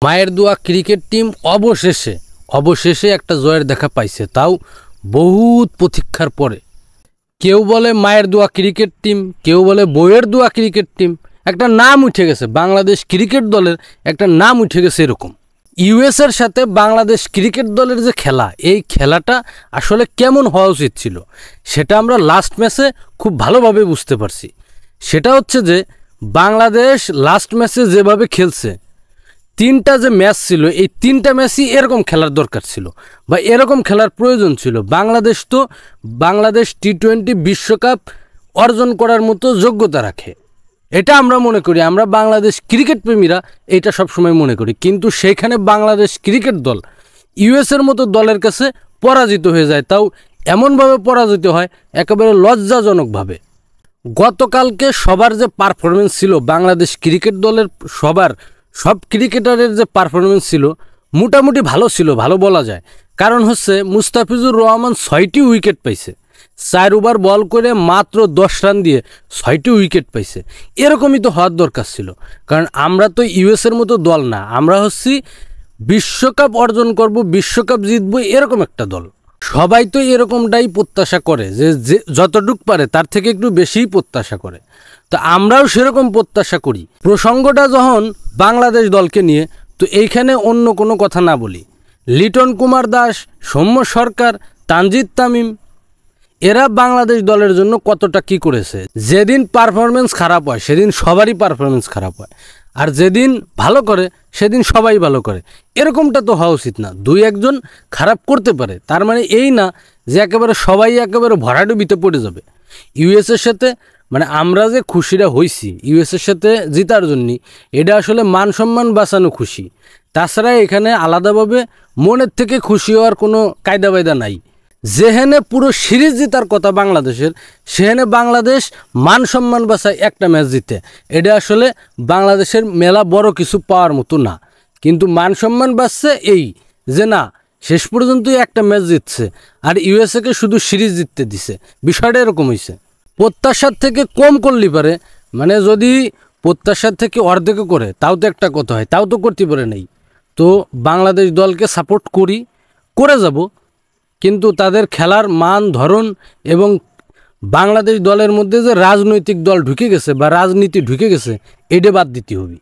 মায়ের দোয়া cricket team অবশেষে একটা জয়ের দেখা পাইছে, তাও বহুত প্রতীক্ষার পরে। কেউ বলে মায়ের দোয়া ক্রিকেট টিম, কেউ বলে বইয়ের দোয়া ক্রিকেট টিম। একটা নাম উঠে গেছে, বাংলাদেশ ক্রিকেট দলের একটা নাম উঠে গেছে এরকম। ইউএসের সাথে বাংলাদেশ ক্রিকেট দলের যে খেলা, এই খেলাটা আসলে কেমন হওয়া উচিত ছিল সেটা আমরা লাস্ট ম্যাচে খুব ভালোভাবে বুঝতে পারছি। সেটা হচ্ছে যে বাংলাদেশ লাস্ট ম্যাচে যেভাবে খেলছে, তিনটা যে ম্যাচ ছিল, এই তিনটা ম্যাচই এরকম খেলার দরকার ছিল বা এরকম খেলার প্রয়োজন ছিল। বাংলাদেশ টি-20 বিশ্বকাপ অর্জন করার মতো যোগ্যতা রাখে, এটা আমরা মনে করি। আমরা বাংলাদেশ ক্রিকেট প্রেমীরা এটা সবসময় মনে করি। কিন্তু সেইখানে বাংলাদেশ ক্রিকেট দল ইউএসের মতো দলের কাছে পরাজিত হয়ে যায়, তাও এমনভাবে পরাজিত হয় একেবারে লজ্জাজনকভাবে। গতকালকে সবার যে পারফরমেন্স ছিল, বাংলাদেশ ক্রিকেট দলের সব ক্রিকেটারের যে পারফরমেন্স ছিল মোটামুটি ভালো ছিল, ভালো বলা যায়। কারণ হচ্ছে মুস্তাফিজুর রহমান 6টি উইকেট পাইছে, 4 ওভার বল করে মাত্র 10 রান দিয়ে 6টি উইকেট পাইছে। এরকমই তো হওয়ার দরকার ছিল, কারণ আমরা তো ইউএসের মতো দল না, আমরা হচ্ছি বিশ্বকাপ অর্জন করব, বিশ্বকাপ জিতবো এরকম একটা দল। সবাই তো এরকমটাই প্রত্যাশা করে, যে যতটুক পারে তার থেকে একটু বেশিই প্রত্যাশা করে। তো আমরাও সেরকম প্রত্যাশা করি। প্রসঙ্গটা যখন বাংলাদেশ দলকে নিয়ে, তো এইখানে অন্য কোনো কথা না বলি। লিটন কুমার দাস, সৌম্য সরকার, তানজিদ তামিম, এরা বাংলাদেশ দলের জন্য কতটা কি করেছে। যেদিন পারফরমেন্স খারাপ হয় সেদিন সবারই পারফরমেন্স খারাপ হয়, আর যেদিন ভালো করে সেদিন সবাই ভালো করে। এরকমটা তো হওয়া উচিত না। 2-1 খারাপ করতে পারে, তার মানে এই না যে একেবারে সবাই একেবারে ভরাডুবিতে পড়ে যাবে। ইউএসের সাথে মানে আমরা যে খুশিটা হয়েছি ইউএসের সাথে জিতার জন্য, এটা আসলে মান সম্মান বাঁচানো খুশি। তাছাড়া এখানে আলাদাভাবে মনের থেকে খুশি হওয়ার কোনো কায়দা বায়দা নাই। যেখানে পুরো সিরিজ জেতার কথা বাংলাদেশের, সেখানে বাংলাদেশ মান সম্মান বাঁচায় একটা ম্যাচ জিতে, এটা আসলে বাংলাদেশের মেলা বড় কিছু পাওয়ার মতো না। কিন্তু মান সম্মান বাঁচছে এই যে না, শেষ পর্যন্তই একটা ম্যাচ জিতছে, আর ইউএসএকে শুধু সিরিজ জিততে দিছে। বিষয়টা এরকম হয়েছে। প্রত্যাশার থেকে কম করলে পারে, মানে যদি প্রত্যাশার থেকে অর্ধেকও করে তাও তো একটা কথা হয়, তাও তো করতে পারে নাই। তো বাংলাদেশ দলকে সাপোর্ট করে যাব, কিন্তু তাদের খেলার মান ধরন এবং বাংলাদেশ দলের মধ্যে যে রাজনৈতিক দল ঢুকে গেছে বা রাজনীতি ঢুকে গেছে, এটা বাদ দিতে হবে।